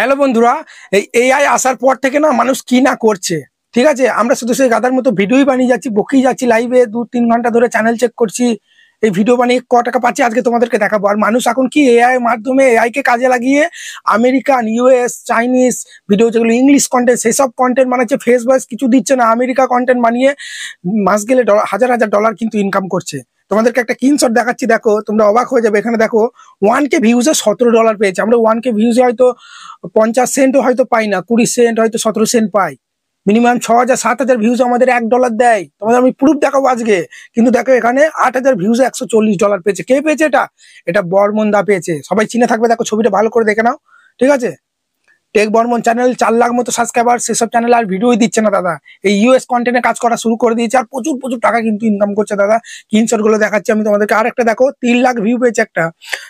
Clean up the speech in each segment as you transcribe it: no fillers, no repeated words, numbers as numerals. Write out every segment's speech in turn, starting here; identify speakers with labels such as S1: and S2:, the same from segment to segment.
S1: Hello বন্ধুরা, এই AI আসার পর থেকে না মানুষ কি না করছে। ঠিক আছে, আমরা শুধু সেই গাদার মতো ভিডিওই বানিয়ে যাচ্ছি, বকেই যাচ্ছি, লাইভে 2-3 ঘন্টা ধরে চ্যানেল চেক করছি, এই ভিডিও বানিয়ে ক টাকা পাচ্ছি আজকে তোমাদেরকে দেখাবো। আর মানুষ এখন কি এআই এর মাধ্যমে এআই কে কাজে লাগিয়ে আমেরিকান, ইউএস, চাইনিজ ভিডিও, যেগুলো ইংলিশ কন্টেন্ট, সেই সব কন্টেন্ট বানাচ্ছে। ফেস ভয়েস কিছু দিচ্ছে না, আমেরিকা কন্টেন্ট বানিয়ে মাস গেলে হাজার হাজার ডলার কিন্তু ইনকাম করছে। তোমাদেরকে একটা স্ক্রিনশট দেখাচ্ছি, দেখো, তোমরা অবাক হয়ে যাবে। এখানে দেখো 1K ভিউজে $17 পেয়েছে। আমরা 1K ভিউজে হয়তো 50 সেন্টও হয়তো পাই না, 20 সেন্ট, হয়তো 17 সেন্ট পাই। মিনিমাম 6,000-7,000 ভিউজ আমাদের $1 দেয়। তোমাদের আমি প্রুফ দেখাবো আজকে। কিন্তু দেখো এখানে 8,000 ভিউজে $140 পেয়েছে। কে পেয়েছে এটা? এটা বর্মন দা পেয়েছে। সবাই চিনে থাকবে, দেখো ছবিটা ভালো করে দেখে নাও। ঠিক আছে, টেক বর্মন চ্যানেল, 4 লাখ মতো সাবস্ক্রাইবার। সেসব চ্যানেল আর ভিডিওই দিচ্ছে না দাদা, এই ইউএস কন্টেন্টে কাজ করা শুরু করে দিয়েছে, আর প্রচুর প্রচুর টাকা কিন্তু ইনকাম করছে দাদা। স্ক্রিনশট গুলো দেখাচ্ছি আমি তোমাদেরকে। আর একটা দেখো, 3 লাখ ভিউ পেয়েছে একটা।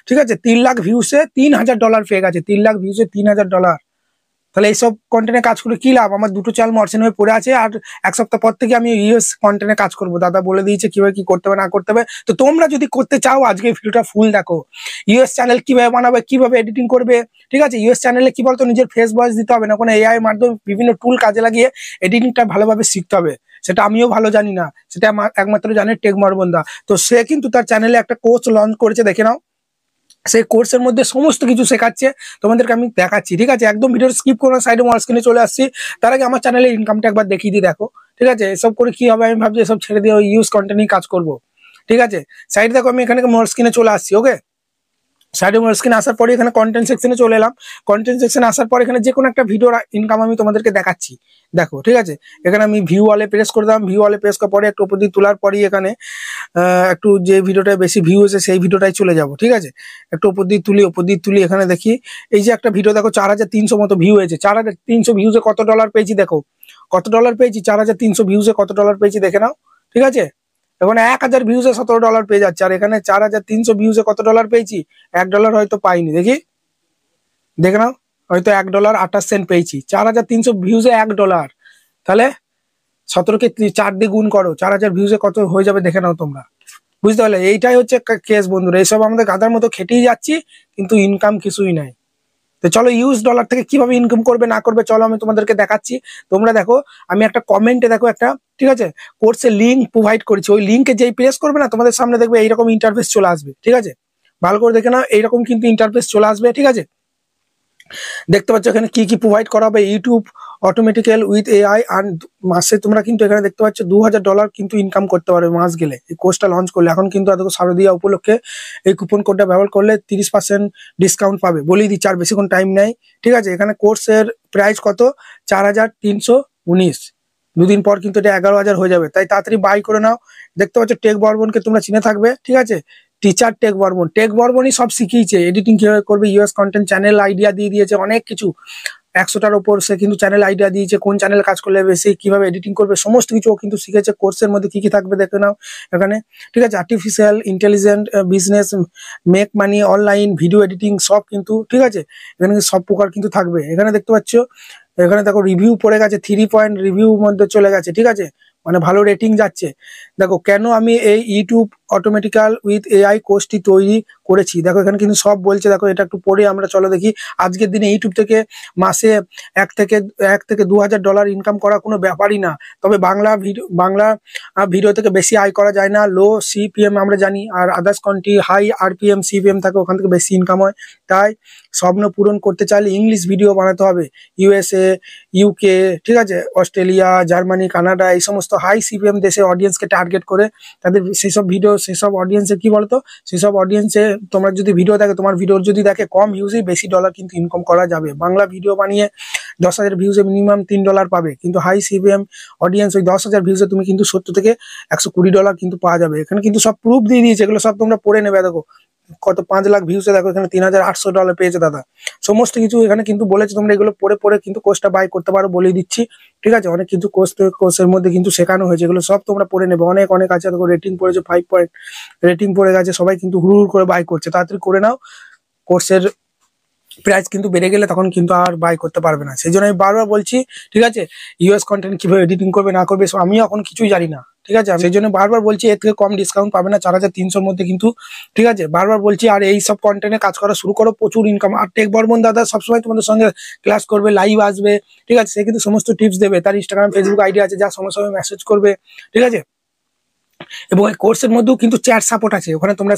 S1: ঠিক আছে, 3 লাখ ভিউসে $3,000 পেয়ে গেছে। 3 লাখ ভিউসে $3,000। তাহলে এইসব কন্টেন্টে কাজ করে কি লাভ? আমার দুটো চ্যানেল মর্সেন হয়ে পড়ে আছে, আর এক সপ্তাহ পর থেকে আমি ইউএস কন্টেন্টে কাজ করবো। দাদা বলে দিয়েছে কিভাবে কি করতে হবে না করতে হবে। তো তোমরা যদি করতে চাও, আজকে ভিডিওটা ফুল দেখো। ইউএস চ্যানেল কিভাবে বানাবে, কিভাবে এডিটিং করবে। ঠিক আছে, ইউএস চ্যানেলে কি বলতো, নিজের ফেস ভয়েস দিতে হবে না, কোনো এআই এর মাধ্যমে বিভিন্ন টুল কাজে লাগিয়ে এডিটিংটা ভালোভাবে শিখতে হবে। সেটা আমিও ভালো জানি না, সেটা একমাত্র জানে টেক বর্মনদা। তো সে কিন্তু তার চ্যানেলে একটা কোর্স লঞ্চ করেছে, দেখে নাও। সেই কোর্সের মধ্যে সমস্ত কিছু শেখাচ্ছে, তোমাদেরকে আমি দেখাচ্ছি। ঠিক আছে, একদম ভিডিও স্কিপ করে সাইডে আমার স্ক্রিনে চলে আসছি। তার আগে আমার চ্যানেলের ইনকামটা একবার দেখিয়ে দিই, দেখো। ঠিক আছে, এসব করে কি হবে, আমি ভাবছি এসব ছেড়ে দিয়ে ওই ইউজ কন্টেন্টই কাজ করবো। ঠিক আছে, সাইডে দেখো, আমি এখানে মোর স্ক্রিনে চলে আসছি। ওকে, সাইডে মোর স্ক্রিনে আসার পরে এখানে কন্টেন্ট সেকশনে চলে এলাম। কন্টেন্ট সেকশনে আসার পর এখানে যে কোনো একটা ভিডিওর ইনকাম আমি তোমাদেরকে দেখাচ্ছি, দেখো। ঠিক আছে, এখানে আমি ভিউ ওয়ালে প্রেস করে দিলাম। ভিউ ওয়ালে প্রেস করার পরে একটু উপর দিয়ে তোলার পরই এখানে একটু যে ভিডিওটা বেশি ভিউ হয়েছে সেই ভিডিওটাই চলে যাব। ঠিক আছে, একটু উপর দিয়ে তুলি এখানে দেখি। এই যে একটা ভিডিও দেখো, 4,300 মতো ভিউ হয়েছে। 4,300 ভিউজে কত ডলার পেয়েছি দেখো, কত ডলার পেয়েছি। 4,300 ভিউজে কত ডলার পেয়েছি দেখে নাও। ঠিক আছে, এখন 1,000 ভিউজে $17 পেয়ে যাচ্ছে, আর এখানে 4,300 ভিউজে কত ডলার পেয়েছি? $1 হয়তো পাইনি, দেখি, দেখে নাও, হয়তো $1.28 পেয়েছি। 4,300 ভিউজে $1। তাহলে 17কে 4 দিয়ে গুণ করো, 4,000 ভিউজে কত হয়ে যাবে দেখে নাও তোমরা। বুঝতে পারলে? এইটাই হচ্ছে কেস বন্ধুরা। এইসব আমাদের গাধার মতো খেটেই যাচ্ছি, কিন্তু ইনকাম কিছুই নাই। তো চলো, ইউএস ডলার থেকে কিভাবে ইনকাম করবে না করবে, চলো আমি তোমাদেরকে দেখাচ্ছি। তোমরা দেখো, আমি একটা কমেন্টে দেখো একটা, ঠিক আছে, কোর্সের লিঙ্ক প্রোভাইড করেছি। ওই লিঙ্কে যেই প্রেস করবে না, তোমাদের সামনে দেখবে এইরকম ইন্টারফেস চলে আসবে। ঠিক আছে, ভালো করে দেখে নাও, এইরকম কিন্তু ইন্টারফেস চলে আসবে। ঠিক আছে, দেখতে পাচ্ছ এখানে কি কি প্রোভাইড করা হবে। ইউটিউব অটোমেটিক্যাল উইথ এআই, আর মাসে তোমরা কিন্তু এখানে দেখতে পাচ্ছ $2,000 কিন্তু ইনকাম করতে পারবে মাস গেলে, এই কোর্সটা লঞ্চ করলে। এখন কিন্তু দেখো, শারদীয়া উপলক্ষে এই কুপন কোডটা ব্যবহার করলে 30% ডিসকাউন্ট পাবে। বলেই দিচ্ছি, আর বেশিক্ষণ টাইম নেই। ঠিক আছে, এখানে কোর্সের প্রাইস কত? 4,319। দুদিন পর কিন্তু এটা 11,000 হয়ে যাবে, তাই তাড়াতাড়ি বাই করে নাও। দেখতে পাচ্ছ টেক বর্মনকে তোমরা চিনে থাকবে। ঠিক আছে, টিচার টেক বর্মন, টেক বর্মনই সব শিখিয়েছে। এডিটিং কিভাবে করবে, ইউএস কন্টেন্ট, চ্যানেল আইডিয়া দিয়ে দিয়েছে অনেক কিছু। 100টার উপর সে কিন্তু চ্যানেল আইডিয়া দিয়েছে, কোন চ্যানেল কাজ করলে বেশি, কিভাবে এডিটিং করবে, সমস্ত কিছু ও কিন্তু শিখেছে। কোর্সের মধ্যে কি কি থাকবে দেখে নাও এখানে। ঠিক আছে, artificial intelligent business, make money, online video editing, সব কিন্তু। ঠিক আছে, এখানে সব প্রকার কিন্তু থাকবে। এখানে দেখতে পাচ্ছ, এখানে দেখো রিভিউ পড়ে গেছে, 3 পয়েন্ট রিভিউ মধ্যে চলে গেছে। ঠিক আছে, মানে ভালো রেটিং যাচ্ছে। দেখো কেন আমি এই ইউটিউব অটোমেটিক্যাল উইথ এআই কোর্সটি তৈরি করেছি, দেখো এখানে কিন্তু সব বলছে। দেখো এটা একটু পড়ে আমরা চলো দেখি। আজকের দিনে ইউটিউব থেকে মাসে $1 থেকে $2,000 ইনকাম করা কোনো ব্যাপারই না। তবে বাংলা ভিডিও থেকে বেশি আয় করা যায় না। লো সিপিএম আমরা জানি, আর others country high RPM CPM থাকে, ওখান থেকে বেশি ইনকাম হয়। তাই স্বপ্ন পূরণ করতে চাইলে ইংলিশ ভিডিও বানাতে হবে। ইউএসএ, ইউকে, ঠিক আছে, অস্ট্রেলিয়া, জার্মানি, কানাডা, এই সমস্ত হাই সিপিএম দেশে অডিয়েন্সকে টার্গেট করে তাদের সেসব ভিডিও, সেসব অডিয়েন্সে কি বলতো, সেসব অডিয়েন্সে তোমরা যদি ভিডিও দেখে, তোমার ভিডিও যদি দেখে, কম ভিউজেই বেশি ডলার কিন্তু ইনকাম করা যাবে। বাংলা ভিডিও বানিয়ে 10,000 ভিউজে মিনিমাম $3 পাবে, কিন্তু হাই সিপিএম অডিয়েন্স ওই 10,000 ভিউজে তুমি কিন্তু $70 থেকে $120 কিন্তু পাওয়া যাবে। এখানে কিন্তু সব প্রুফ দিয়ে দিয়েছে, এগুলো সব তোমরা পড়ে নেবে। দেখো কত 5 লাখ ভিউসে, দেখো এখানে $3,800 পেয়েছে দাদা। সমস্ত কিছু এখানে কিন্তু বলেছে, তোমরা এগুলো পড়ে পড়ে কিন্তু কোর্সটা বাই করতে পারো, বলে দিচ্ছি। ঠিক আছে, অনেক কিছু কোর্সের মধ্যে কিন্তু শেখানো হয়েছে, এগুলো সব তোমরা পড়ে নেবে। অনেক অনেক আছে, দেখো রেটিং পড়েছে 5 পয়েন্ট রেটিং পড়ে গেছে, সবাই কিন্তু হুড় করে বাই করছে। তাড়াতাড়ি করে নাও, কোর্সের প্রাইস কিন্তু বেড়ে গেলে তখন কিন্তু আর বাই করতে পারবে না। সেই জন্য আমি বারবার বলছি, ঠিক আছে, ইউএস কন্টেন্ট কিভাবে এডিটিং করবে না করবে, আমি এখন কিছুই জানি না। ঠিক আছে, সেই জন্য বারবার বলছি এর থেকে কম ডিসকাউন্ট পাবে না 4300-র মধ্যে কিন্তু, ঠিক আছে, বারবার বলছি। আর এই সব কন্টেন্টে কাজ করা শুরু করো, প্রচুর ইনকাম। আর টেক বর্মন দাদা সবসময় তোমাদের সঙ্গে ক্লাস করবে, লাইভ আসবে, ঠিক আছে, সে কিন্তু সমস্ত টিপস দেবে। তার ইনস্টাগ্রাম ফেসবুক আইডি আছে, যা সময় সময় মেসেজ করবে, ঠিক আছে। এবং এই কোর্সের মধ্যেও কিন্তু চ্যাট সাপোর্ট আছে, ওখানে তোমরা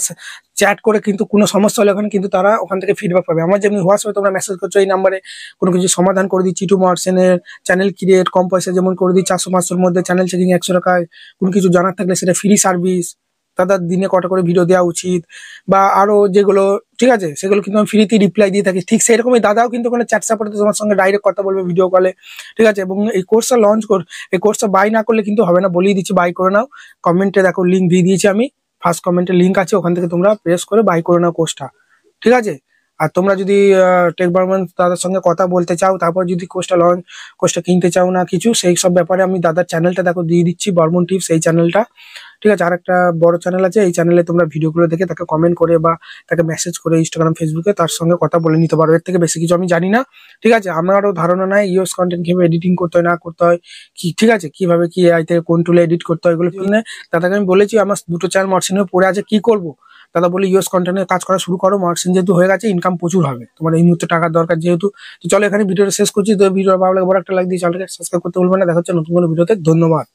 S1: চ্যাট করে কিন্তু কোনো সমস্যা হলে ওখানে কিন্তু তারা ওখান থেকে ফিডব্যাক পাবে। আমার যেমনি হোয়াটসঅ্যাপে তোমরা মেসেজ করছো এই নাম্বারে, কোনো কিছু সমাধান করে দিচ্ছি। টু মার্সেনের চ্যানেল ক্রিয়েট কম পয়সা যেমন করে দিই 400-500-র মধ্যে, চ্যানেল চেকিং 100 টাকায়, কোনো কিছু জানার থাকলে সেটা ফ্রি সার্ভিস। দাদা দিনে কটা করে ভিডিও দেওয়া উচিত, বা আরো যেগুলো, ঠিক আছে, সেগুলো কিন্তু আমি ফ্রিতে রিপ্লাই দিয়ে থাকি। ঠিক সেরকমই দাদাও কিন্তু ওখানে চ্যাট সাপোর্টে তোমার সঙ্গে ডাইরেক্ট কথা বলবে ভিডিও কলে, ঠিক আছে। এবং এই কোর্সটা এই কোর্সটা বাই না করলে কিন্তু হবে না, বলেই দিচ্ছি, বাই করে নাও। কমেন্টে দেখো লিঙ্ক দিয়ে দিয়েছি আমি, ফার্স্ট কমেন্টে লিঙ্ক আছে, ওখান থেকে তোমরা প্রেস করে বাই করে নাও কোর্সটা, ঠিক আছে। আর তোমরা যদি টেক বর্মন দাদার সঙ্গে কথা বলতে চাও, তারপর যদি কোর্সটা কিনতে চাও না কিছু, সেই সব ব্যাপারে আমি দাদার চ্যানেলটা দেখো দিয়ে দিচ্ছি, বর্মন টিপস, এই চ্যানেলটা, ঠিক আছে। আর একটা বড় চ্যানেল আছে, এই চ্যানেলে তোমরা ভিডিওগুলো দেখে তাকে কমেন্ট করে বা তাকে মেসেজ করে ইনস্টাগ্রাম ফেসবুকে তার সঙ্গে কথা বলে নিতে পারো। এর থেকে বেশি কিছু আমি জানি না, ঠিক আছে। আমারও ধারণা নাই ইউএস কন্টেন্ট কিভাবে এডিটিং করতে হয় না করতে হয়, কি, ঠিক আছে, কিভাবে কি এআই থেকে কোন টুলে এডিট করতে হয়, এগুলো জন্য দাদাকে আমি বলেছি আমার 2টো চ্যানেল মর্সিনে পড়ে আছে, কি করবো। দাদা বলে ইউএস কন্টেন্টের কাজ করা শুরু করো, মর্সিন যেহেতু হয়ে গেছে, ইনকাম প্রচুর হবে, তোমার এই মুহূর্তে টাকার দরকার যেহেতু। তো চলো এখানে ভিডিওটা শেষ করছি। তো ভিডিও ভালো লাগে বড় একটা লাইক দিয়ে চ্যানেলটাকে সাবস্ক্রাইব করতে ভুলবেন না। দেখা হচ্ছে নতুন কোনো ভিডিওতে। ধন্যবাদ।